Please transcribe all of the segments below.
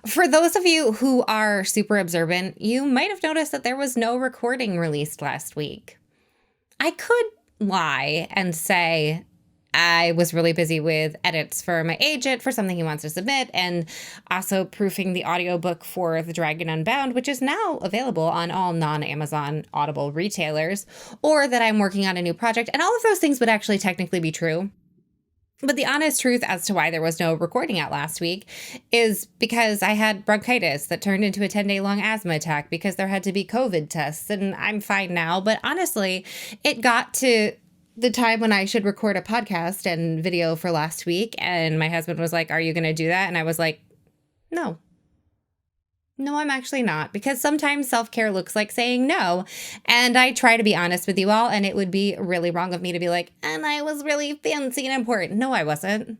For those of you who are super observant, you might have noticed that there was no recording released last week. I could lie and say I was really busy with edits for my agent for something he wants to submit, and also proofing the audiobook for The Dragon Unbound, which is now available on all non-Amazon Audible retailers, or that I'm working on a new project, and all of those things would actually technically be true. But the honest truth as to why there was no recording out last week is because I had bronchitis that turned into a 10-day long asthma attack because there had to be COVID tests, and I'm fine now. But honestly, it got to the time when I should record a podcast and video for last week, and my husband was like, "Are you going to do that?" And I was like, "No. No, I'm actually not," because sometimes self-care looks like saying no. And I try to be honest with you all, and it would be really wrong of me to be like, "And I was really fancy and important." No, I wasn't.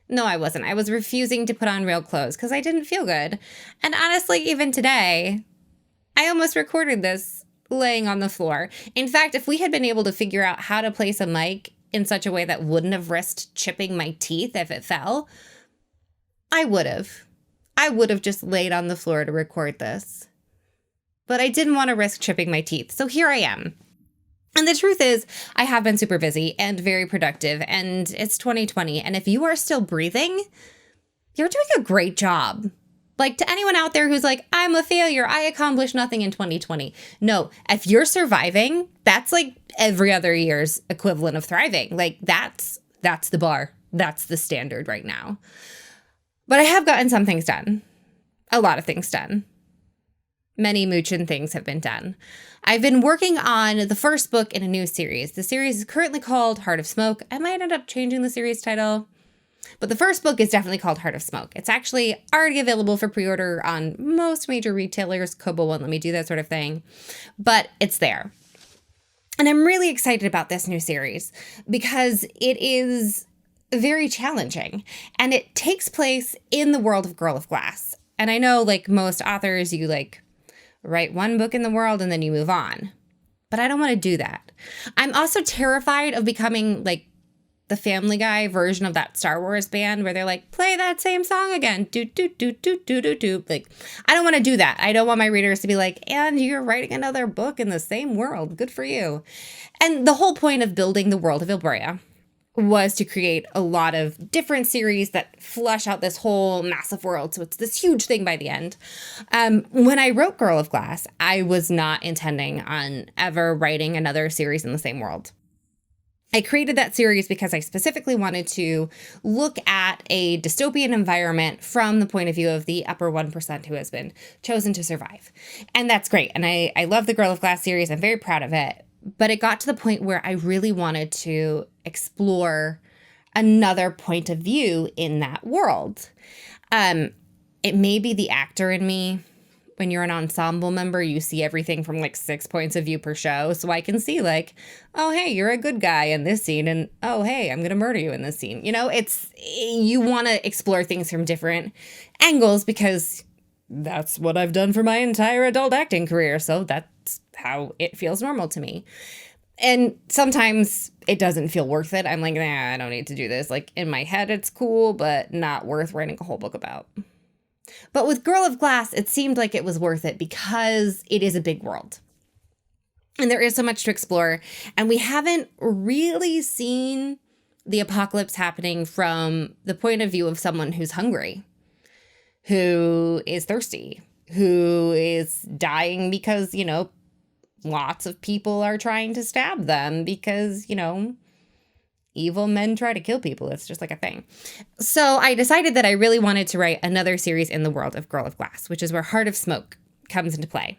No, I wasn't. I was refusing to put on real clothes because I didn't feel good. And honestly, even today, I almost recorded this laying on the floor. In fact, if we had been able to figure out how to place a mic in such a way that wouldn't have risked chipping my teeth if it fell, I would have. I would have just laid on the floor to record this. But I didn't want to risk chipping my teeth, so here I am. And the truth is, I have been super busy and very productive, and it's 2020, and if you are still breathing, you're doing a great job. Like, to anyone out there who's like, "I'm a failure, I accomplished nothing in 2020. No, if you're surviving, that's like every other year's equivalent of thriving. Like, that's the bar. That's the standard right now. But I have gotten some things done. A lot of things done. Many Moochin things have been done. I've been working on the first book in a new series. The series is currently called Heart of Smoke. I might end up changing the series title, but the first book is definitely called Heart of Smoke. It's actually already available for pre-order on most major retailers. Kobo won't let me do that sort of thing, but it's there. And I'm really excited about this new series because it is very challenging, and it takes place in the world of Girl of Glass. And I know, like most authors, you like write one book in the world and then you move on. But I don't want to do that. I'm also terrified of becoming like the Family Guy version of that Star Wars band where they're like, "Play that same song again. Do, do, do, do, do, do, do." Like, I don't want to do that. I don't want my readers to be like, "And you're writing another book in the same world. Good for you." And the whole point of building the world of Ilbrea was to create a lot of different series that flesh out this whole massive world. So it's this huge thing by the end. When I wrote Girl of Glass, I was not intending on ever writing another series in the same world. I created that series because I specifically wanted to look at a dystopian environment from the point of view of the upper 1% who has been chosen to survive. And that's great. And I love the Girl of Glass series. I'm very proud of it. But it got to the point where I really wanted to explore another point of view in that world. It may be the actor in me. When you're an ensemble member, you see everything from like 6 points of view per show. So I can see like, "Oh, hey, you're a good guy in this scene." And, "Oh, hey, I'm going to murder you in this scene." You know, you want to explore things from different angles because that's what I've done for my entire adult acting career. So that's how it feels normal to me. And sometimes it doesn't feel worth it. I'm like, "Nah, I don't need to do this." Like, in my head, it's cool, but not worth writing a whole book about. But with Girl of Glass, it seemed like it was worth it because it is a big world. And there is so much to explore. And we haven't really seen the apocalypse happening from the point of view of someone who's hungry, who is thirsty, who is dying because, you know, lots of people are trying to stab them because, you know, evil men try to kill people. It's just like a thing. So I decided that I really wanted to write another series in the world of Girl of Glass, which is where Heart of Smoke comes into play.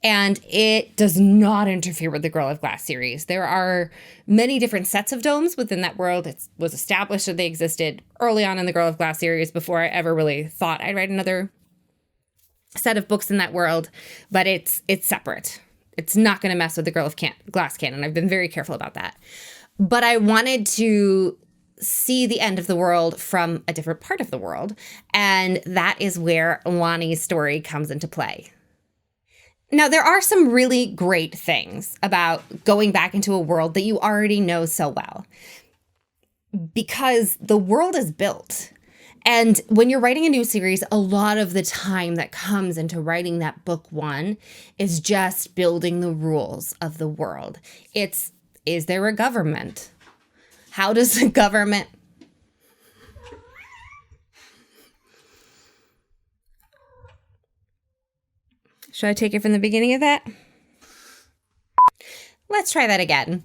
And it does not interfere with the Girl of Glass series. There are many different sets of domes within that world. It was established that they existed early on in the Girl of Glass series before I ever really thought I'd write another set of books in that world, but it's separate. It's not going to mess with the Girl of Glass canon. I've been very careful about that. But I wanted to see the end of the world from a different part of the world, and that is where Wani's story comes into play. Now, there are some really great things about going back into a world that you already know so well, because the world is built, And when you're writing a new series, a lot of the time that comes into writing that book one is just building the rules of the world. Is there a government? How does the government... Should I take it from the beginning of that? Let's try that again.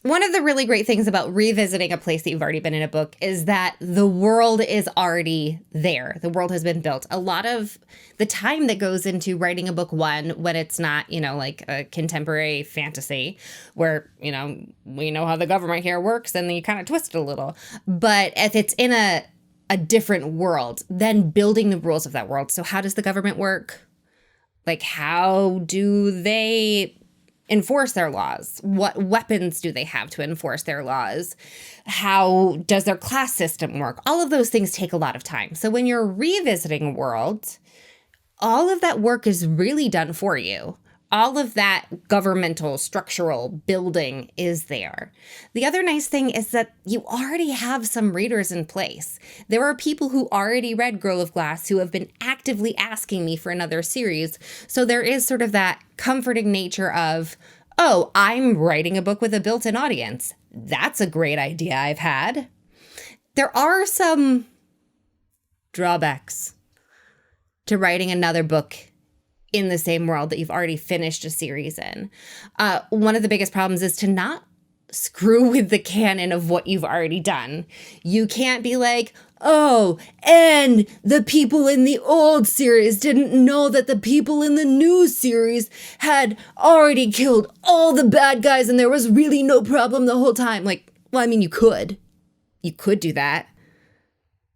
One of the really great things about revisiting a place that you've already been in a book is that the world is already there. The world has been built. A lot of the time that goes into writing a book one, when it's not, like a contemporary fantasy where, we know how the government here works and then you kind of twist it a little. But if it's in a different world, then building the rules of that world. So how does the government work? Like, how do they enforce their laws? What weapons do they have to enforce their laws? How does their class system work? All of those things take a lot of time. So when you're revisiting a world, all of that work is really done for you. All of that governmental structural building is there. The other nice thing is that you already have some readers in place. There are people who already read Girl of Glass who have been actively asking me for another series. So there is sort of that comforting nature of, oh, I'm writing a book with a built-in audience. That's a great idea I've had. There are some drawbacks to writing another book in the same world that you've already finished a series in. One of the biggest problems is to not screw with the canon of what you've already done. You can't be like, oh, and the people in the old series didn't know that the people in the new series had already killed all the bad guys and there was really no problem the whole time. Like, well, I mean, you could. You could do that.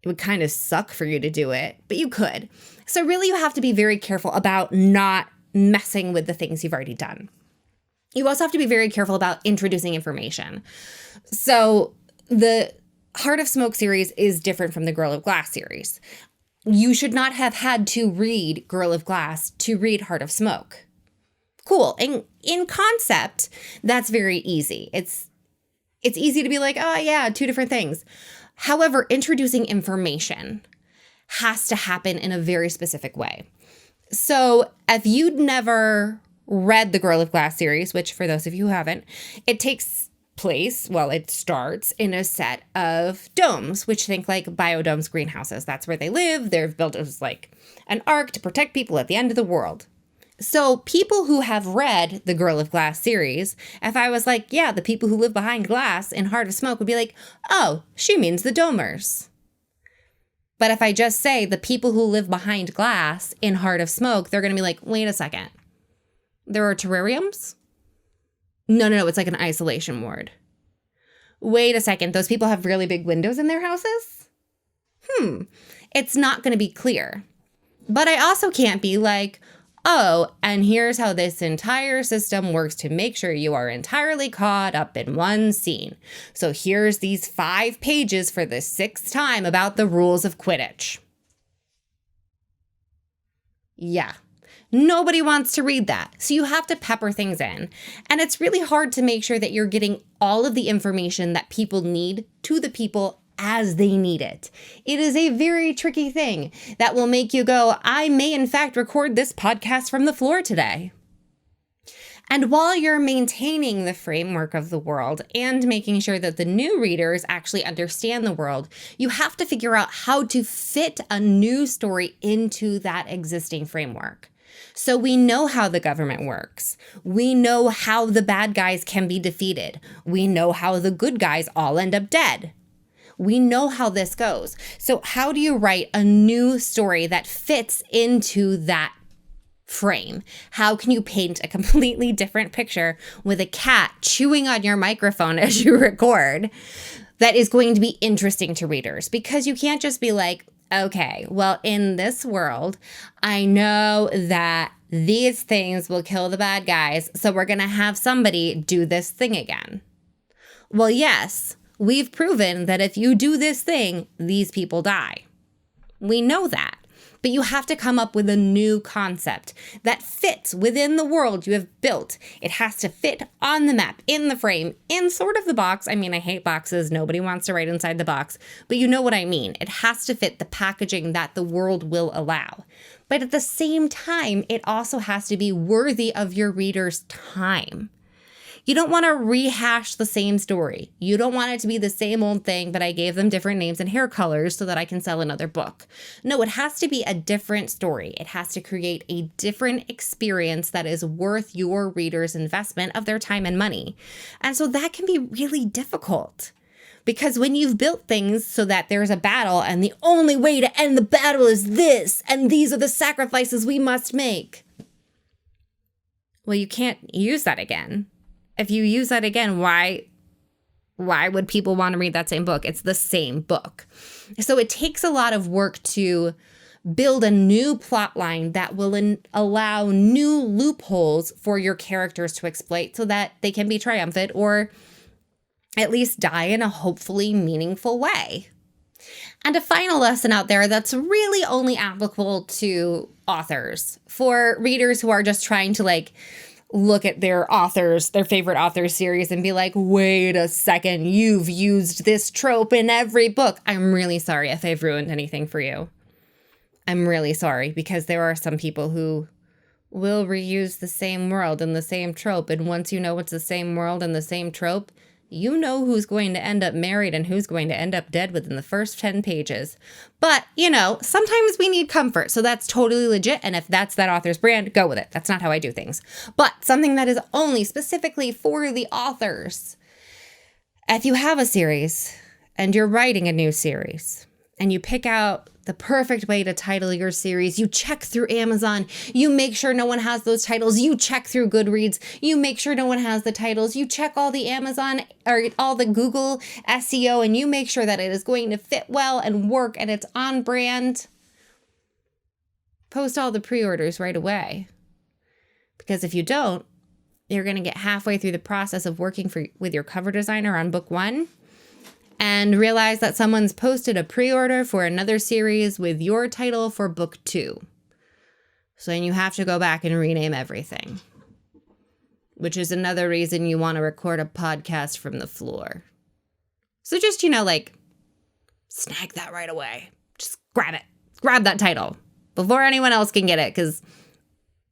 It would kind of suck for you to do it, but you could. So really, you have to be very careful about not messing with the things you've already done. You also have to be very careful about introducing information. So the Heart of Smoke series is different from the Girl of Glass series. You should not have had to read Girl of Glass to read Heart of Smoke. Cool. And in concept, that's very easy. It's easy to be like, oh yeah, two different things. However, introducing information has to happen in a very specific way. So if you'd never read the Girl of Glass series, which for those of you who haven't, it starts in a set of domes, which think like biodomes, greenhouses. That's where they live. They're built as like an ark to protect people at the end of the world. So people who have read the Girl of Glass series, if I was like, yeah, the people who live behind glass in Heart of Smoke would be like, oh, she means the domers. But if I just say the people who live behind glass in Heart of Smoke, they're going to be like, wait a second. There are terrariums? No, it's like an isolation ward. Wait a second, those people have really big windows in their houses? It's not going to be clear. But I also can't be like, oh, and here's how this entire system works to make sure you are entirely caught up in one scene. So here's these 5 pages for the 6th time about the rules of Quidditch. Yeah. Nobody wants to read that. So you have to pepper things in. And it's really hard to make sure that you're getting all of the information that people need to the people as they need it. It is a very tricky thing that will make you go, I may in fact record this podcast from the floor today. And while you're maintaining the framework of the world and making sure that the new readers actually understand the world, you have to figure out how to fit a new story into that existing framework. So we know how the government works. We know how the bad guys can be defeated. We know how the good guys all end up dead. We know how this goes. So how do you write a new story that fits into that frame? How can you paint a completely different picture with a cat chewing on your microphone as you record that is going to be interesting to readers? Because you can't just be like, okay, well, in this world, I know that these things will kill the bad guys, so we're going to have somebody do this thing again. Well, yes, we've proven that if you do this thing, these people die. We know that. But you have to come up with a new concept that fits within the world you have built. It has to fit on the map, in the frame, in sort of the box. I mean, I hate boxes. Nobody wants to write inside the box. But you know what I mean. It has to fit the packaging that the world will allow. But at the same time, it also has to be worthy of your reader's time. You don't want to rehash the same story. You don't want it to be the same old thing, but I gave them different names and hair colors so that I can sell another book. No, it has to be a different story. It has to create a different experience that is worth your reader's investment of their time and money. And so that can be really difficult. Because when you've built things so that there's a battle and the only way to end the battle is this, and these are the sacrifices we must make. Well, you can't use that again. If you use that again, why would people want to read that same book? It's the same book. So it takes a lot of work to build a new plot line that will allow new loopholes for your characters to exploit so that they can be triumphant or at least die in a hopefully meaningful way. And a final lesson out there that's really only applicable to authors, for readers who are just trying to look at their favorite authors series and be like, wait a second, you've used this trope in every book. I'm really sorry if I've ruined anything for you. I'm really sorry, because there are some people who will reuse the same world and the same trope. And once you know it's the same world and the same trope, you know who's going to end up married and who's going to end up dead within the first 10 pages. But, sometimes we need comfort. So that's totally legit. And if that's that author's brand, go with it. That's not how I do things. But something that is only specifically for the authors. If you have a series and you're writing a new series and you pick out the perfect way to title your series, you check through Amazon, you make sure no one has those titles, you check through Goodreads, you make sure no one has the titles, you check all the Amazon or all the Google SEO, and you make sure that it is going to fit well and work and it's on brand. Post all the pre-orders right away. Because if you don't, you're going to get halfway through the process of working with your cover designer on book 1 and realize that someone's posted a pre-order for another series with your title for book 2. So then you have to go back and rename everything, which is another reason you want to record a podcast from the floor. So just, snag that right away. Just grab it. Grab that title before anyone else can get it, because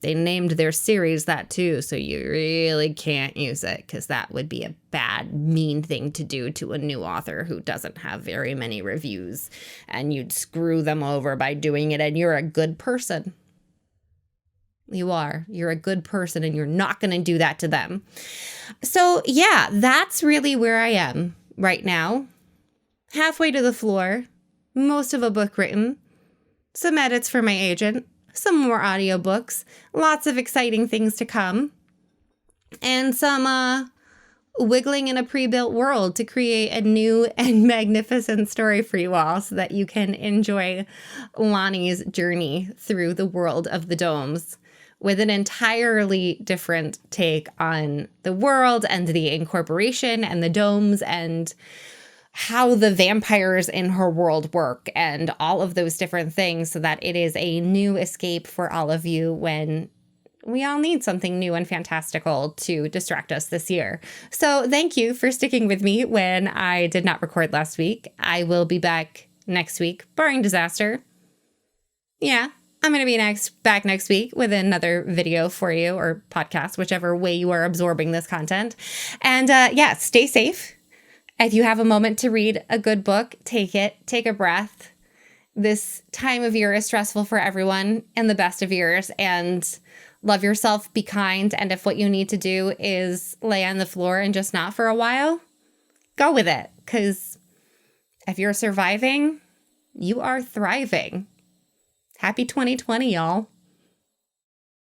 they named their series that too, so you really can't use it, because that would be a bad, mean thing to do to a new author who doesn't have very many reviews, and you'd screw them over by doing it, and you're a good person. You are. You're a good person, and you're not going to do that to them. So yeah, that's really where I am right now. Halfway to the floor, most of a book written, some edits for my agent, some more audiobooks, lots of exciting things to come, and some wiggling in a pre-built world to create a new and magnificent story for you all so that you can enjoy Lonnie's journey through the world of the domes with an entirely different take on the world and the incorporation and the domes and how the vampires in her world work and all of those different things, so that it is a new escape for all of you when we all need something new and fantastical to distract us this year. So thank you for sticking with me when I did not record last week. I will be back next week, barring disaster. Yeah, I'm going to be back next week with another video for you, or podcast, whichever way you are absorbing this content. And stay safe. If you have a moment to read a good book, take it. Take a breath. This time of year is stressful for everyone in the best of years, and love yourself, be kind. And if what you need to do is lay on the floor and just not for a while, go with it. Because if you're surviving, you are thriving. Happy 2020, y'all.